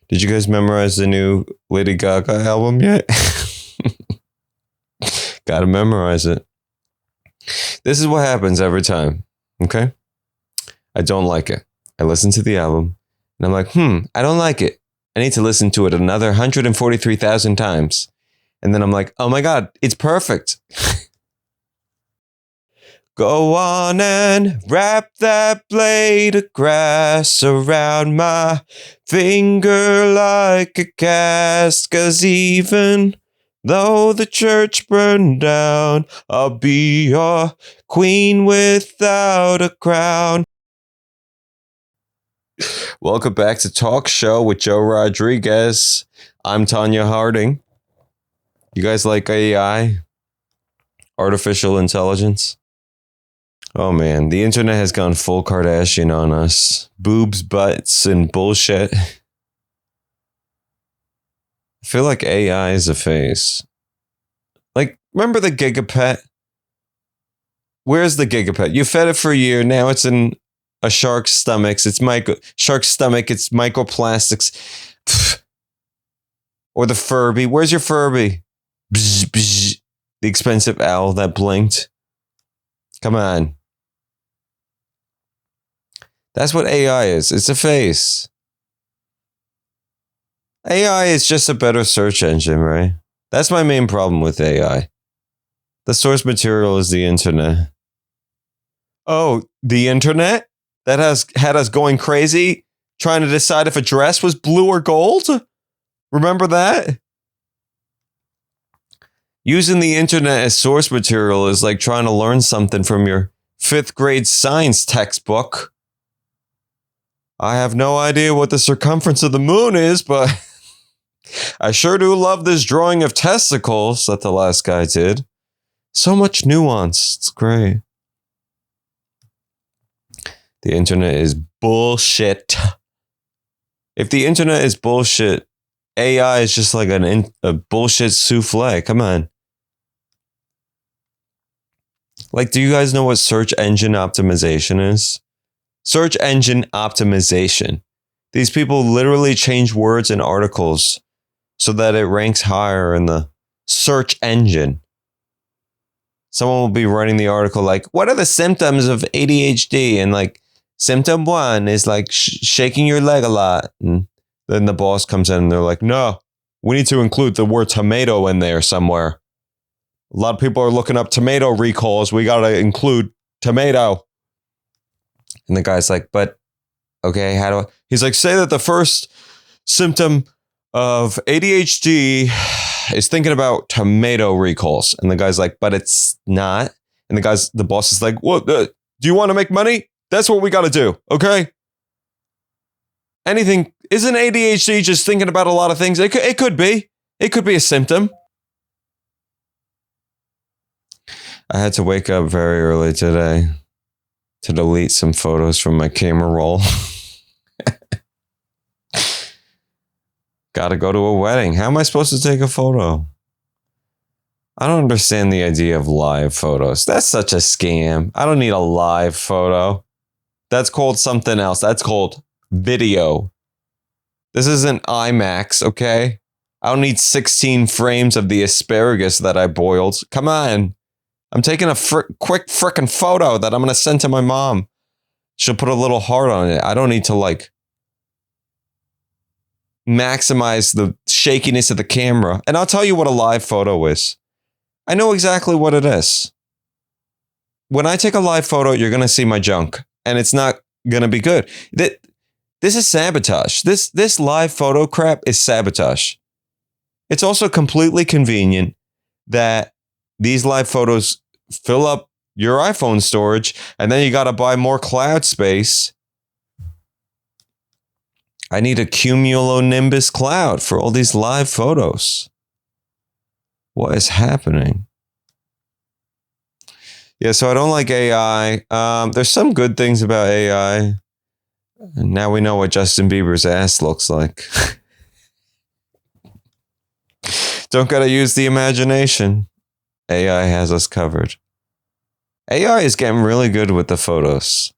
Did you guys memorize the new Lady Gaga album yet? Gotta memorize it. This is what happens every time, okay? I don't like it. I listen to the album, and I'm like, I don't like it. I need to listen to it another 143,000 times. And then I'm like, oh my God, it's perfect. Go on and wrap that blade of grass around my finger like a cast, 'cause even though the church burned down, I'll be your queen without a crown. Welcome back to Talk Show with Joe Rodriguez. I'm Tanya Harding. You guys like AI? Artificial intelligence? Oh man, the internet has gone full Kardashian on us. Boobs, butts, and bullshit. I feel like AI is a phase. Like, remember the gigapet? Where's the gigapet? You fed it for a year, now it's in a shark's stomach. It's microplastics. Or the Furby. Where's your Furby? Bzz, bzz. The expensive owl that blinked. Come on. That's what AI is. It's a face. AI is just a better search engine, right? That's my main problem with AI. The source material is the internet. Oh, the internet? That has had us going crazy, trying to decide if a dress was blue or gold? Remember that? Using the internet as source material is like trying to learn something from your 5th grade science textbook. I have no idea what the circumference of the moon is, but I sure do love this drawing of testicles that the last guy did. So much nuance. It's great. The internet is bullshit. If the internet is bullshit, AI is just like a bullshit souffle. Come on. Like, do you guys know what search engine optimization is? Search engine optimization. These people literally change words in articles so that it ranks higher in the search engine. Someone will be writing the article like, what are the symptoms of ADHD? And like, symptom 1 is like shaking your leg a lot. And then the boss comes in and they're like, no, we need to include the word tomato in there somewhere. A lot of people are looking up tomato recalls. We got to include tomato. And the guy's like, but okay, how do I? He's like, say that the first symptom of ADHD is thinking about tomato recalls. And the guy's like, but it's not. And the boss is like, what? Do you want to make money? That's what we got to do. Okay. Anything, isn't ADHD just thinking about a lot of things? It could be. It could be a symptom. I had to wake up very early today to delete some photos from my camera roll. Gotta go to a wedding. How am I supposed to take a photo? I don't understand the idea of live photos. That's such a scam. I don't need a live photo. That's called something else. That's called video. This isn't IMAX, okay? I don't need 16 frames of the asparagus that I boiled. Come on. I'm taking a quick frickin' photo that I'm going to send to my mom. She'll put a little heart on it. I don't need to like maximize the shakiness of the camera. And I'll tell you what a live photo is. I know exactly what it is. When I take a live photo, you're going to see my junk. And it's not going to be good. This is sabotage. This live photo crap is sabotage. It's also completely convenient that these live photos fill up your iPhone storage, and then you got to buy more cloud space. I need a cumulonimbus cloud for all these live photos. What is happening? Yeah, so I don't like AI. There's some good things about AI. And now we know what Justin Bieber's ass looks like. Don't gotta use the imagination. AI has us covered. AI is getting really good with the photos.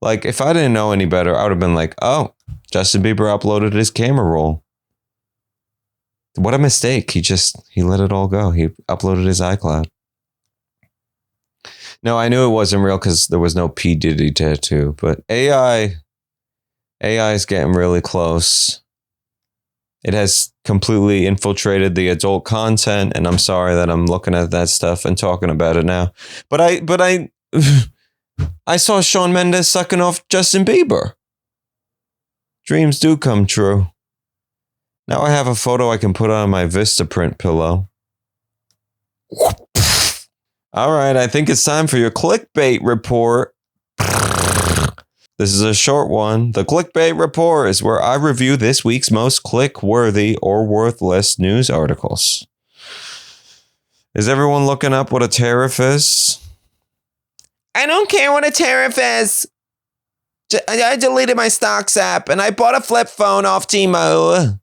Like, if I didn't know any better, I would have been like, oh, Justin Bieber uploaded his camera roll. What a mistake. He let it all go. He uploaded his iCloud. No, I knew it wasn't real because there was no P. Diddy tattoo. But AI is getting really close. It has completely infiltrated the adult content, and I'm sorry that I'm looking at that stuff and talking about it now. But I saw Shawn Mendes sucking off Justin Bieber. Dreams do come true. Now I have a photo I can put on my Vistaprint pillow. All right, I think it's time for your clickbait report. This is a short one. The clickbait report is where I review this week's most click-worthy or worthless news articles. Is everyone looking up what a tariff is? I don't care what a tariff is. I deleted my stocks app and I bought a flip phone off Temu.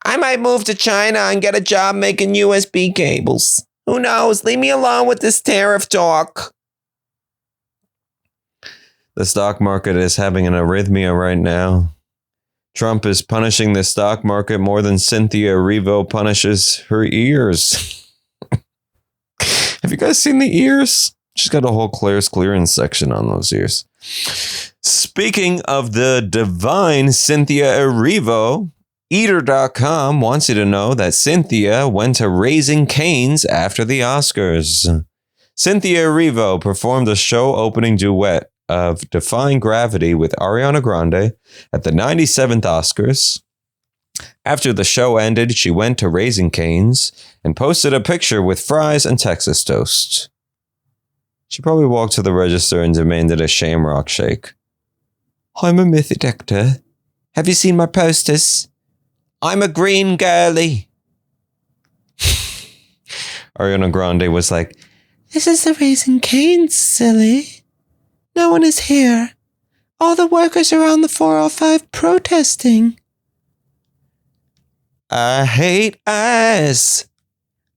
I might move to China and get a job making USB cables. Who knows? Leave me alone with this tariff talk. The stock market is having an arrhythmia right now. Trump is punishing the stock market more than Cynthia Erivo punishes her ears. Have you guys seen the ears? She's got a whole Claire's clearance section on those ears. Speaking of the divine Cynthia Erivo, Eater.com wants you to know that Cynthia went to Raising Cane's after the Oscars. Cynthia Erivo performed a show opening duet of Defying Gravity with Ariana Grande at the 97th Oscars. After the show ended, she went to Raising Cane's and posted a picture with fries and Texas toast. She probably walked to the register and demanded a Shamrock Shake. I'm a myth detector. Have you seen my posters? I'm a green girly. Ariana Grande was like, this is the Raising Cane's, silly. No one is here. All the workers are on the 405 protesting. I hate ICE.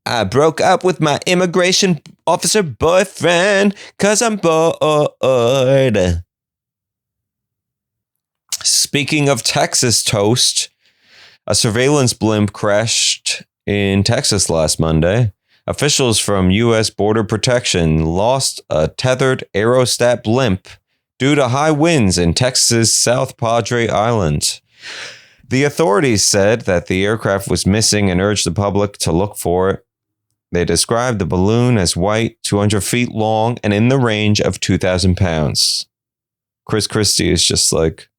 I broke up with my immigration officer boyfriend because I'm bored. Speaking of Texas toast, a surveillance blimp crashed in Texas last Monday. Officials from U.S. Border Protection lost a tethered aerostat blimp due to high winds in Texas' South Padre Island. The authorities said that the aircraft was missing and urged the public to look for it. They described the balloon as white, 200 feet long, and in the range of 2,000 pounds. Chris Christie is just like,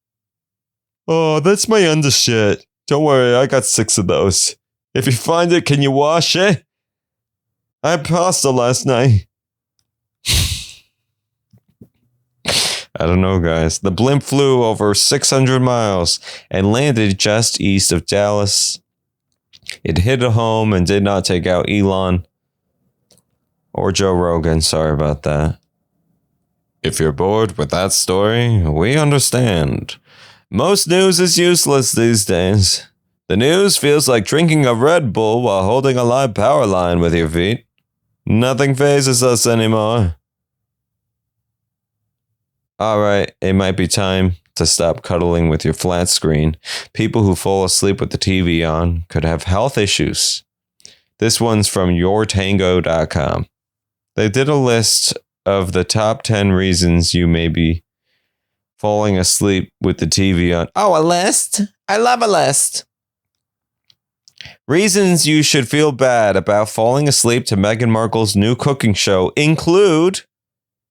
oh, that's my undershirt. Don't worry, I got 6 of those. If you find it, can you wash it? I had pasta last night. I don't know, guys. The blimp flew over 600 miles and landed just east of Dallas. It hit a home and did not take out Elon or Joe Rogan. Sorry about that. If you're bored with that story, we understand. Most news is useless these days. The news feels like drinking a Red Bull while holding a live power line with your feet. Nothing phases us anymore. All right, it might be time to stop cuddling with your flat screen. People who fall asleep with the TV on could have health issues. This one's from yourtango.com. They did a list of the top 10 reasons you may be falling asleep with the TV on. Oh, a list? I love a list. Reasons you should feel bad about falling asleep to Meghan Markle's new cooking show include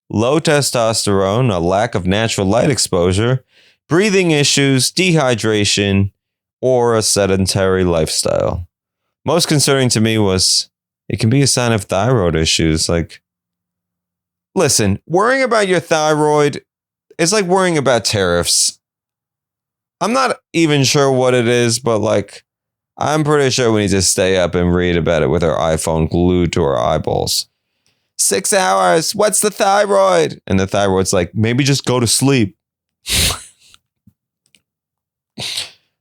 low testosterone, a lack of natural light exposure, breathing issues, dehydration, or a sedentary lifestyle. Most concerning to me was it can be a sign of thyroid issues. Like, listen, worrying about your thyroid is like worrying about tariffs. I'm not even sure what it is, but like, I'm pretty sure we need to stay up and read about it with our iPhone glued to our eyeballs. 6 hours. What's the thyroid? And the thyroid's like, maybe just go to sleep.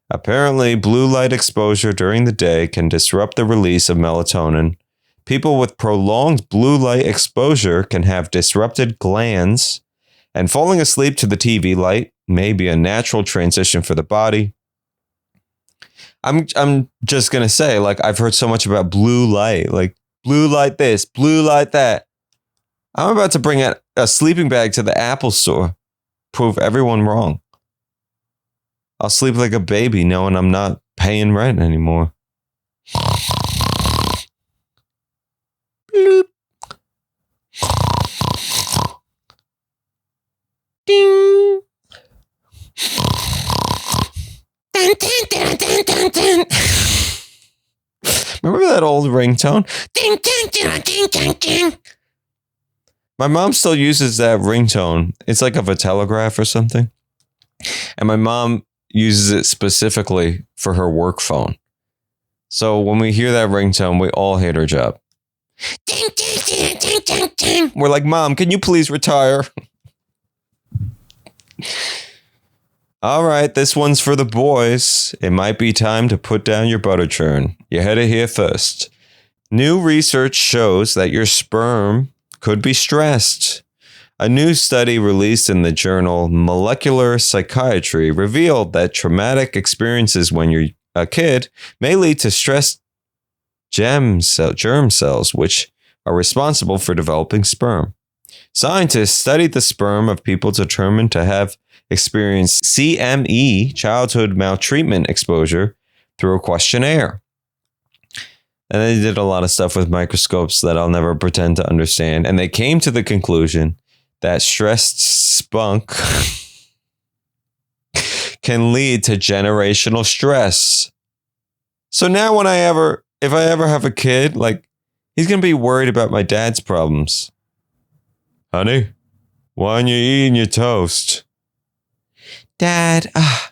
Apparently, blue light exposure during the day can disrupt the release of melatonin. People with prolonged blue light exposure can have disrupted glands, and falling asleep to the TV light maybe a natural transition for the body. I'm just gonna say, like, I've heard so much about blue light, like blue light this, blue light that. I'm about to bring a sleeping bag to the Apple store, prove everyone wrong. I'll sleep like a baby knowing I'm not paying rent anymore. Bloop. Ding. Dun, dun, dun, dun, dun, dun. Remember that old ringtone? Ding, ding, ding, ding, ding, ding. My mom still uses that ringtone. It's like of a telegraph or something. And my mom uses it specifically for her work phone. So when we hear that ringtone, we all hate her job. Ding, ding, ding, ding, ding, ding. We're like, Mom, can you please retire? All right, this one's for the boys. It might be time to put down your butter churn. You had it here first. New research shows that your sperm could be stressed. A new study released in the journal Molecular Psychiatry revealed that traumatic experiences when you're a kid may lead to stressed germ cells, which are responsible for developing sperm. Scientists studied the sperm of people determined to have experienced CME, childhood maltreatment exposure, through a questionnaire. And they did a lot of stuff with microscopes that I'll never pretend to understand. And they came to the conclusion that stressed spunk can lead to generational stress. So now if I ever have a kid, like, he's going to be worried about my dad's problems. Honey, why aren't you eating your toast? Dad, I'm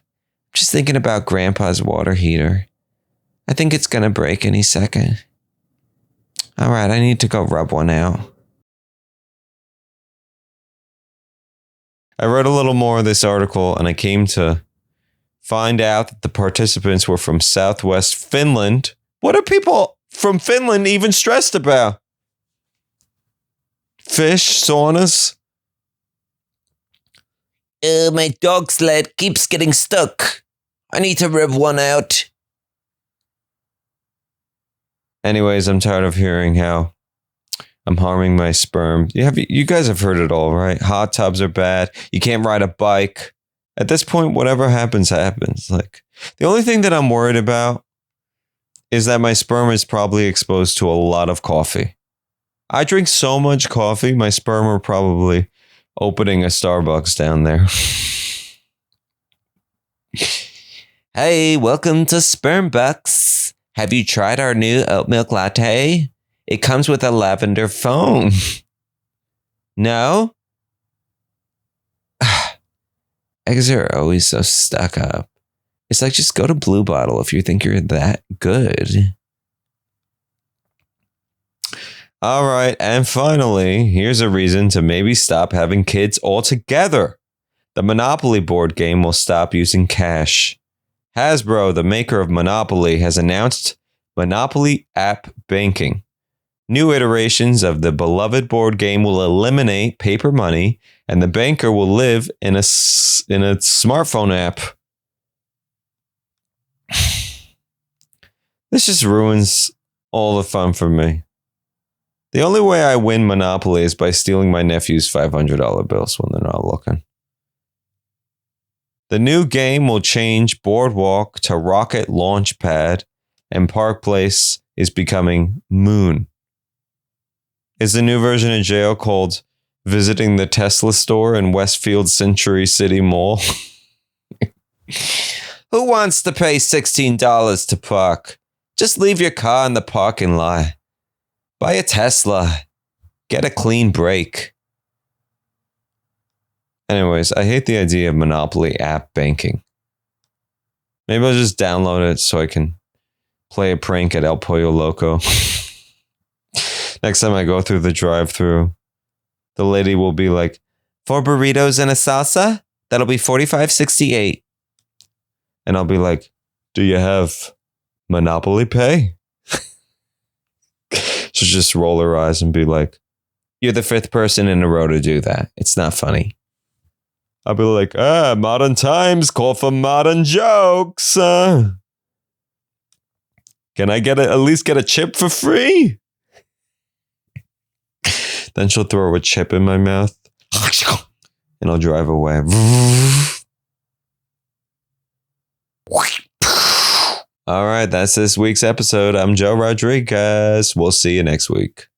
just thinking about Grandpa's water heater. I think it's going to break any second. All right, I need to go rub one out. I read a little more of this article and I came to find out that the participants were from Southwest Finland. What are people from Finland even stressed about? Fish, saunas? My dog sled keeps getting stuck. I need to rib one out. Anyways, I'm tired of hearing how I'm harming my sperm. You guys have heard it all, right? Hot tubs are bad. You can't ride a bike. At this point, whatever happens, happens. Like, the only thing that I'm worried about is that my sperm is probably exposed to a lot of coffee. I drink so much coffee, my sperm are probably opening a Starbucks down there. Hey, welcome to Spermbucks. Have you tried our new oat milk latte? It comes with a lavender foam. No? Eggs are always so stuck up. It's like, just go to Blue Bottle if you think you're that good. All right, and finally, here's a reason to maybe stop having kids altogether. The Monopoly board game will stop using cash. Hasbro, the maker of Monopoly, has announced Monopoly app banking. New iterations of the beloved board game will eliminate paper money, and the banker will live in a smartphone app. This just ruins all the fun for me. The only way I win Monopoly is by stealing my nephew's $500 bills when they're not looking. The new game will change Boardwalk to Rocket Launchpad, and Park Place is becoming Moon. Is the new version of jail called Visiting the Tesla Store in Westfield Century City Mall? Who wants to pay $16 to park? Just leave your car in the parking lot. Buy a Tesla. Get a clean break. Anyways, I hate the idea of Monopoly app banking. Maybe I'll just download it so I can play a prank at El Pollo Loco. Next time I go through the drive-thru, the lady will be like, 4 burritos and a salsa? That'll be $45.68. And I'll be like, do you have Monopoly Pay? She'll just roll her eyes and be like, you're the 5th person in a row to do that. It's not funny. I'll be like, modern times call for modern jokes. Can I at least get a chip for free? Then she'll throw a chip in my mouth and I'll drive away. All right, that's this week's episode. I'm Joe Rodriguez. We'll see you next week.